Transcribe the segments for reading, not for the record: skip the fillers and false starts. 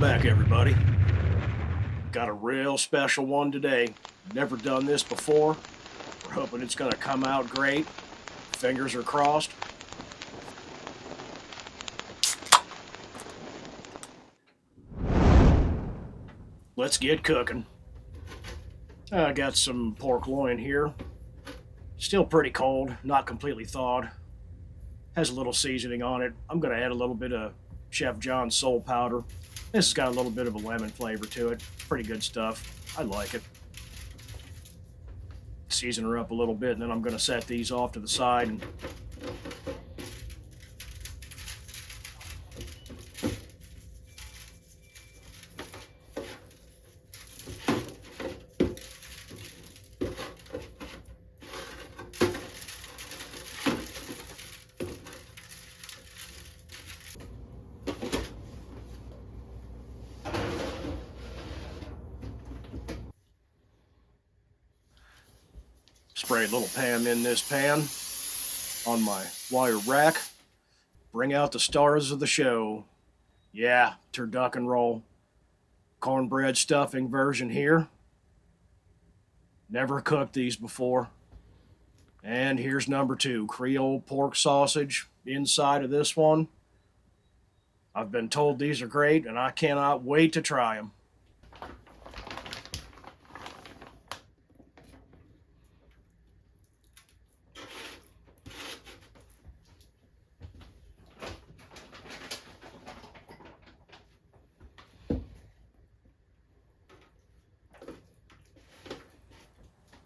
back, everybody. Got a real special one today. Never done this before. We're hoping it's going to come out great. Fingers are crossed. Let's get cooking. I got some pork loin here. Still pretty cold, not completely thawed. Has a little seasoning on it. I'm going to add a little bit of Chef John's Soul Powder. This has got a little bit of a lemon flavor to it. Pretty good stuff. I like it. Season her up a little bit, and then I'm going to set these off to the side. And spray a little Pam in this pan on my wire rack. Bring out the stars of the show. Yeah, turducken roll. Cornbread stuffing version here. Never cooked these before. And here's number 2, Creole pork sausage inside of this one. I've been told these are great, and I cannot wait to try them.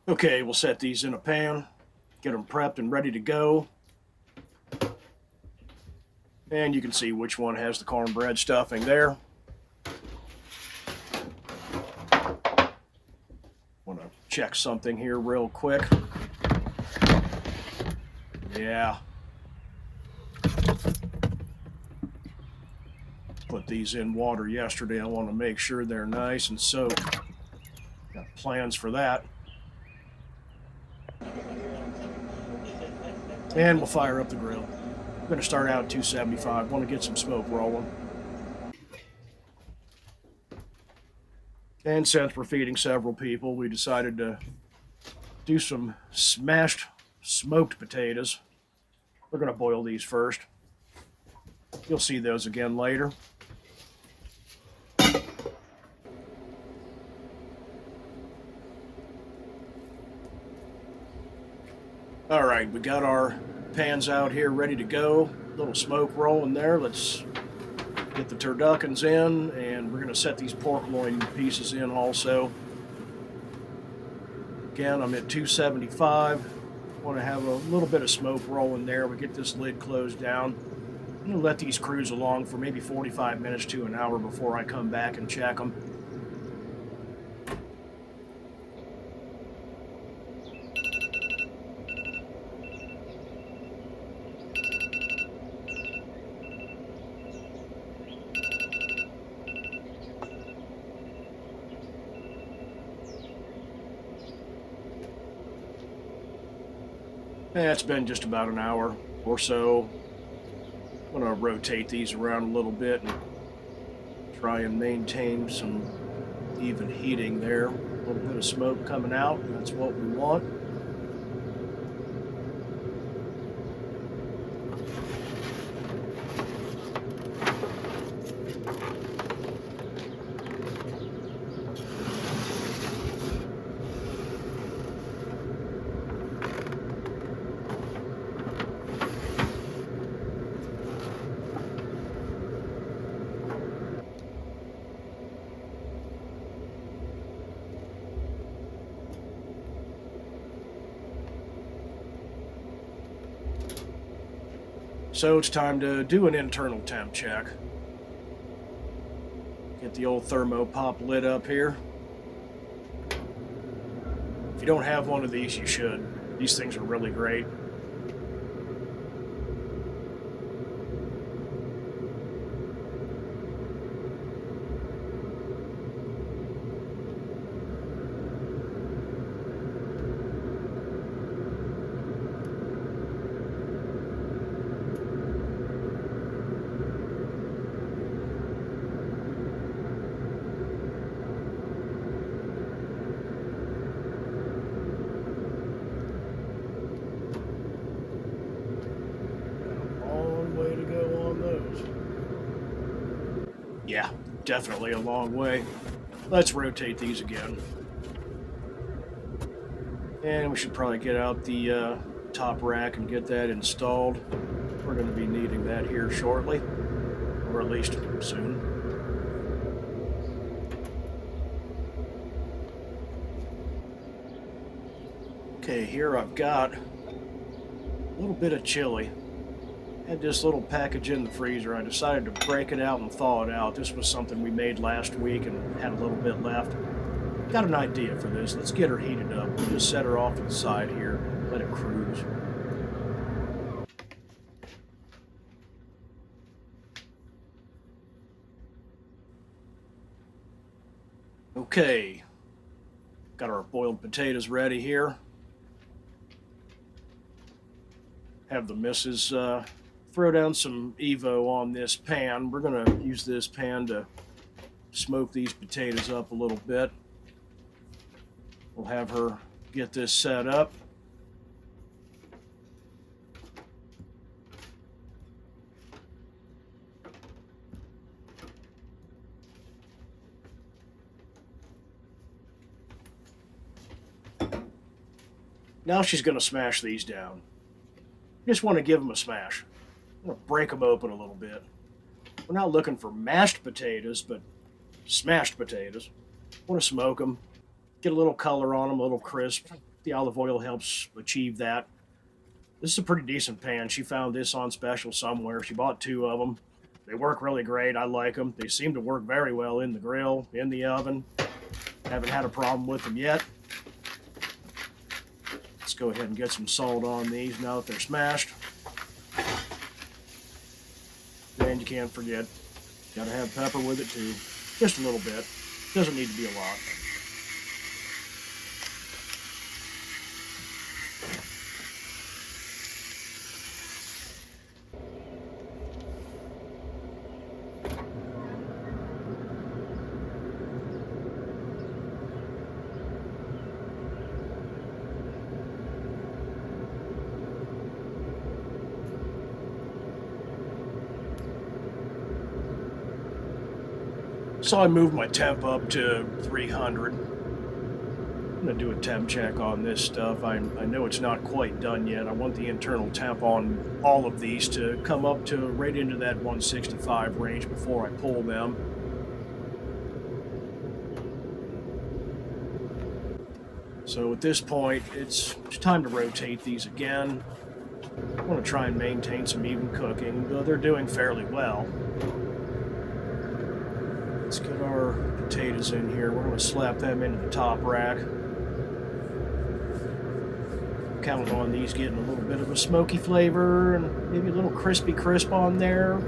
Okay, we'll set these in a pan, get them prepped and ready to go. And you can see which one has the cornbread stuffing there. Want to check something here real quick. Yeah. Put these in water yesterday. I want to make sure they're nice and soaked. Got plans for that. And we'll fire up the grill. I'm going to start out at 275. Want to get some smoke rolling. And since we're feeding several people, we decided to do some smashed smoked potatoes. We're going to boil these first. You'll see those again later. All right, we got our pans out here ready to go. Little smoke rolling there. Let's get the turduckens in, and we're going to set these pork loin pieces in also. Again, I'm at 275. Want to have a little bit of smoke rolling there. We get this lid closed down. I'm going to let these cruise along for maybe 45 minutes to an hour before I come back and check them. It's been just about an hour or so. I'm going to rotate these around a little bit and try and maintain some even heating there. A little bit of smoke coming out. That's what we want. So it's time to do an internal temp check. Get the old thermopop lid up here. If you don't have one of these, you should. These things are really great. Yeah, definitely a long way. Let's rotate these again. And we should probably get out the top rack and get that installed. We're going to be needing that here shortly, or at least soon. Okay, here I've got a little bit of chili. Had this little package in the freezer. I decided to break it out and thaw it out. This was something we made last week and had a little bit left. Got an idea for this. Let's get her heated up. We'll just set her off to the side here, let it cruise. Okay, got our boiled potatoes ready here. Have the missus throw down some Evo on this pan. We're going to use this pan to smoke these potatoes up a little bit. We'll have her get this set up. Now she's going to smash these down. Just want to give them a smash. I'm going to break them open a little bit. We're not looking for mashed potatoes, but smashed potatoes. Want to smoke them, get a little color on them, a little crisp. The olive oil helps achieve that. This is a pretty decent pan. She found this on special somewhere. She bought 2 of them. They work really great. I like them. They seem to work very well in the grill, in the oven. Haven't had a problem with them yet. Let's go ahead and get some salt on these now that they're smashed. And you can't forget, gotta have pepper with it too. Just a little bit. Doesn't need to be a lot. So I moved my temp up to 300. I'm gonna do a temp check on this stuff. I know it's not quite done yet. I want the internal temp on all of these to come up to right into that 165 range before I pull them. So at this point, it's time to rotate these again. I want to try and maintain some even cooking, though they're doing fairly well. Let's get our potatoes in here. We're going to slap them into the top rack. Counting on these getting a little bit of a smoky flavor and maybe a little crispy crisp on there.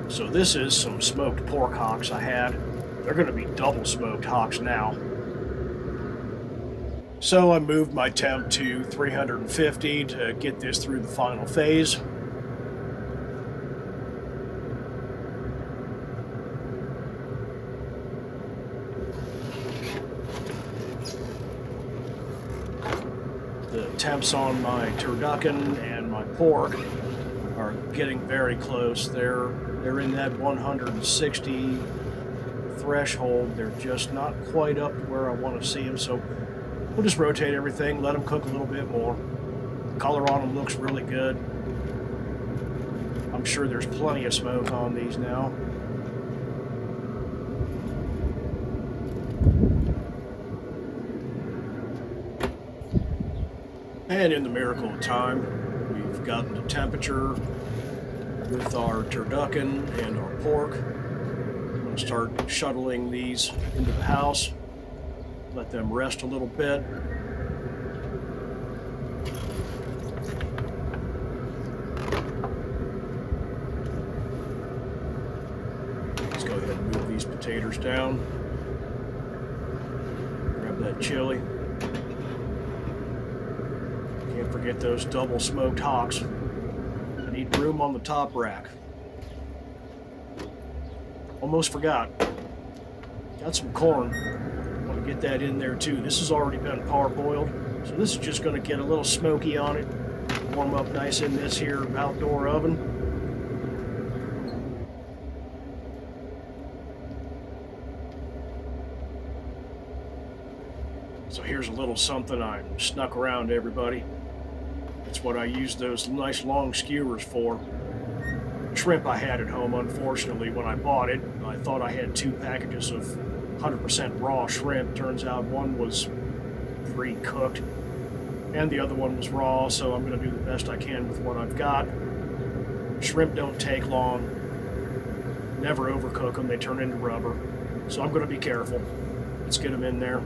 So this is some smoked pork hocks I had. They're going to be double smoked hocks now. So I moved my temp to 350 to get this through the final phase. The temps on my turducken and my pork are getting very close. They're in that 160 threshold. They're just not quite up to where I want to see them. So we'll just rotate everything, let them cook a little bit more. The color on them looks really good. I'm sure there's plenty of smoke on these now. And in the miracle of time, we've gotten the temperature with our turducken and our pork. I'm going to start shuttling these into the house. Let them rest a little bit. Let's go ahead and move these potatoes down. Grab that chili. Can't forget those double smoked hocks. I need room on the top rack. Almost forgot. Got some corn. Want to get that in there too. This has already been parboiled, so this is just going to get a little smoky on it. Warm up nice in this here outdoor oven. So here's a little something I snuck around to everybody. It's what I use those nice long skewers for. Shrimp I had at home, unfortunately, when I bought it. I thought I had 2 packages of 100% raw shrimp. Turns out one was pre-cooked and the other one was raw, so I'm going to do the best I can with what I've got. Shrimp don't take long. Never overcook them, they turn into rubber. So I'm going to be careful. Let's get them in there.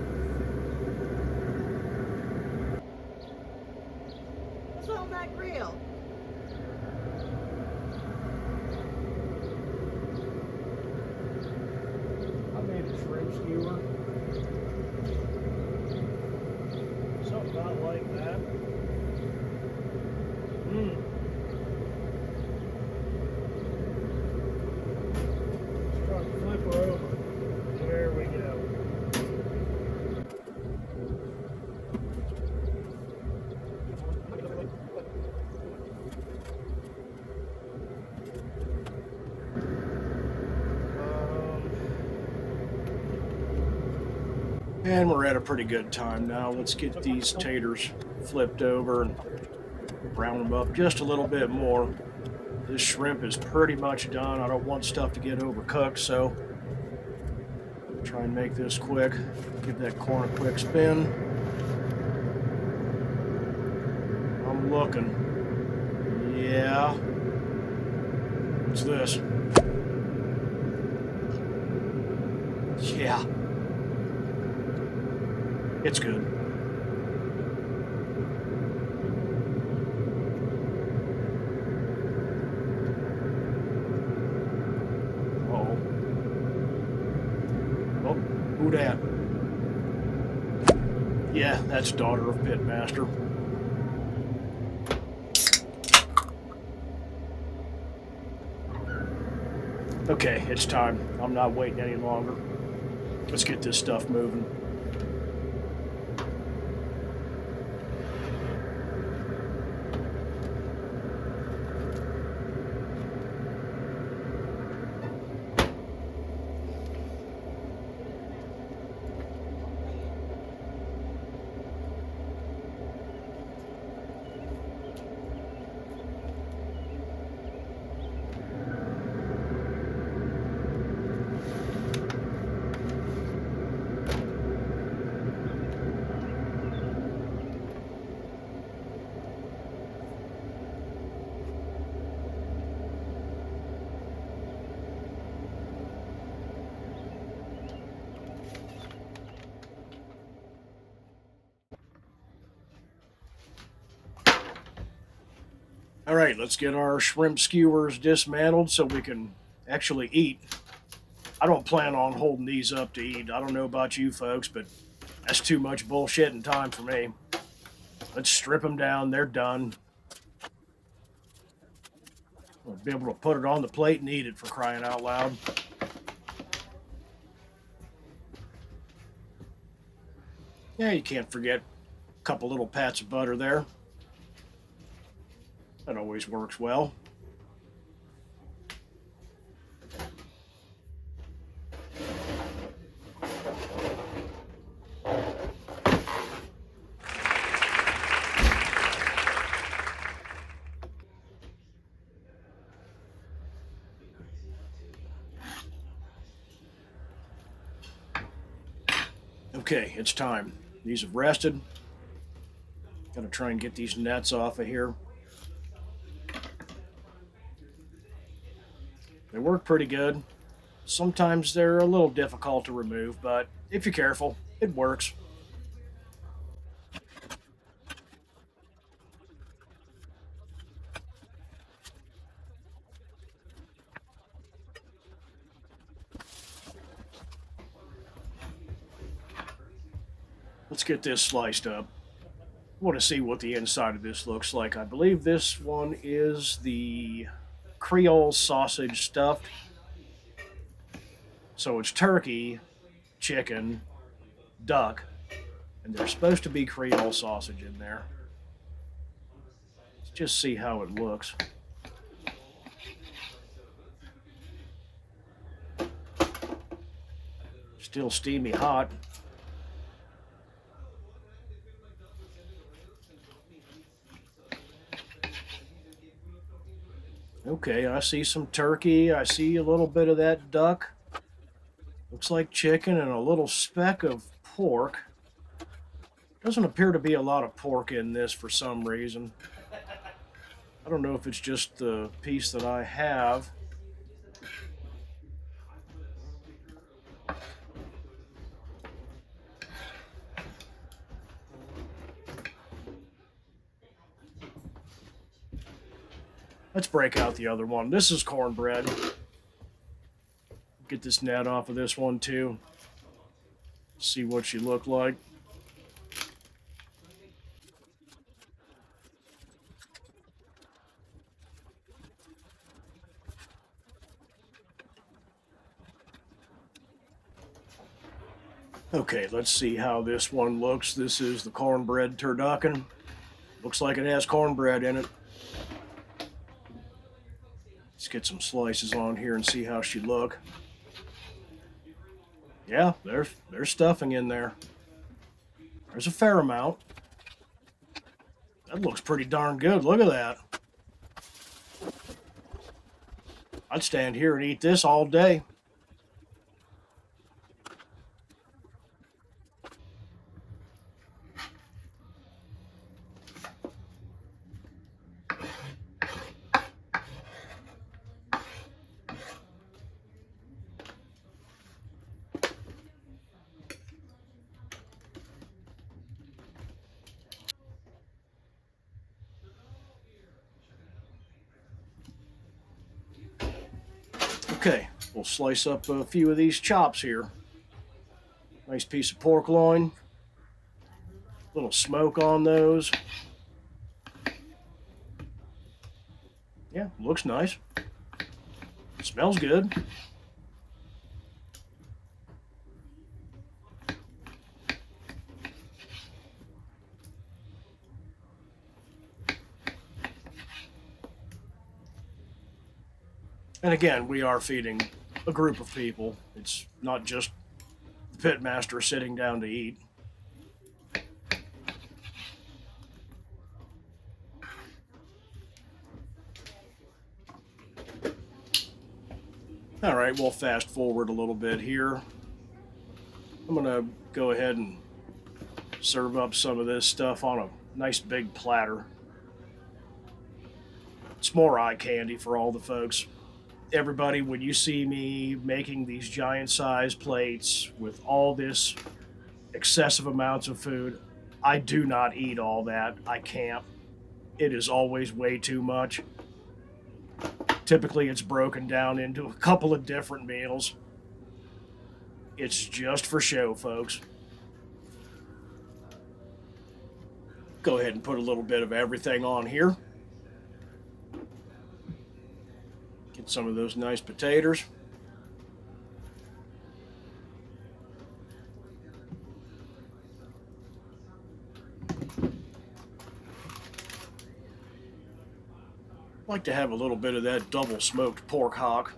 What's wrong with that grill? I made a shrimp skewer. Something about like that. Start to flip her over. There we go. And we're at a pretty good time now. Let's get these taters flipped over and brown them up just a little bit more. This shrimp is pretty much done. I don't want stuff to get overcooked, so try and make this quick. Give that corn a quick spin. I'm looking. Yeah. What's this? Yeah. It's good. Uh-oh. Oh, who dat? Yeah, that's daughter of Pitmaster. Okay, it's time. I'm not waiting any longer. Let's get this stuff moving. All right, let's get our shrimp skewers dismantled so we can actually eat. I don't plan on holding these up to eat. I don't know about you folks, but that's too much bullshit and time for me. Let's strip them down. They're done. We'll be able to put it on the plate and eat it, for crying out loud. Yeah, you can't forget a couple little pats of butter there. That always works well. Okay, it's time. These have rested. Gotta try and get these nets off of here. They work pretty good. Sometimes they're a little difficult to remove, but if you're careful, it works. Let's get this sliced up. I want to see what the inside of this looks like. I believe this one is the Creole sausage stuffed. So it's turkey, chicken, duck, and there's supposed to be Creole sausage in there. Let's just see how it looks. Still steamy hot. Okay, I see some turkey. I see a little bit of that duck. Looks like chicken and a little speck of pork. Doesn't appear to be a lot of pork in this for some reason. I don't know if it's just the piece that I have. Let's break out the other one. This is cornbread. Get this net off of this one too. See what she looked like. Okay, let's see how this one looks. This is the cornbread turducken. Looks like it has cornbread in it. Let's get some slices on here and see how she look. Yeah, there's stuffing in there. There's a fair amount. That looks pretty darn good. Look at that. I'd stand here and eat this all day. Okay, we'll slice up a few of these chops here. Nice piece of pork loin. Little smoke on those. Yeah, looks nice. Smells good. And again, we are feeding a group of people. It's not just the pitmaster sitting down to eat. All right, we'll fast forward a little bit here. I'm gonna go ahead and serve up some of this stuff on a nice big platter. It's more eye candy for all the folks. Everybody, when you see me making these giant size plates with all this excessive amounts of food, I do not eat all that. I can't. It is always way too much. Typically, it's broken down into a couple of different meals. It's just for show, folks. Go ahead and put a little bit of everything on here. Get some of those nice potatoes. Like to have a little bit of that double smoked pork hock.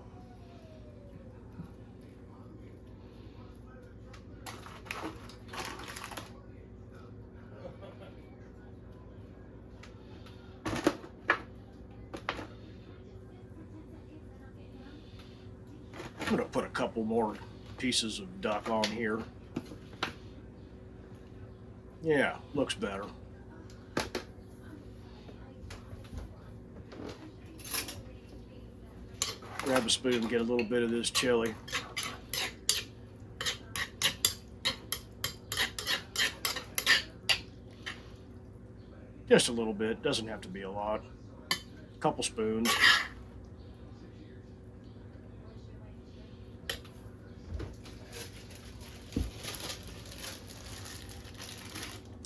I'm going to put a couple more pieces of duck on here. Yeah, looks better. Grab a spoon and get a little bit of this chili. Just a little bit, doesn't have to be a lot. A couple spoons.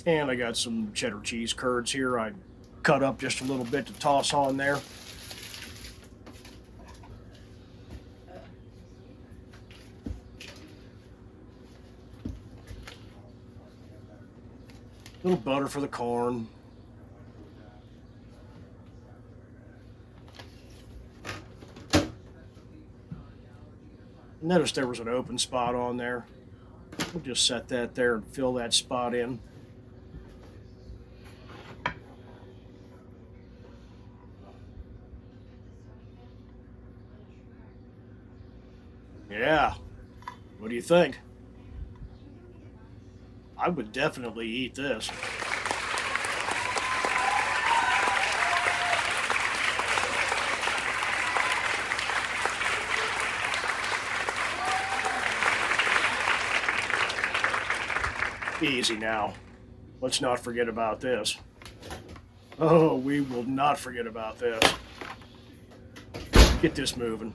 And I got some cheddar cheese curds here. I cut up just a little bit to toss on there. A little butter for the corn. Notice there was an open spot on there. We'll just set that there and fill that spot in. Yeah. What do you think? I would definitely eat this. Easy now. Let's not forget about this. Oh, we will not forget about this. Get this moving.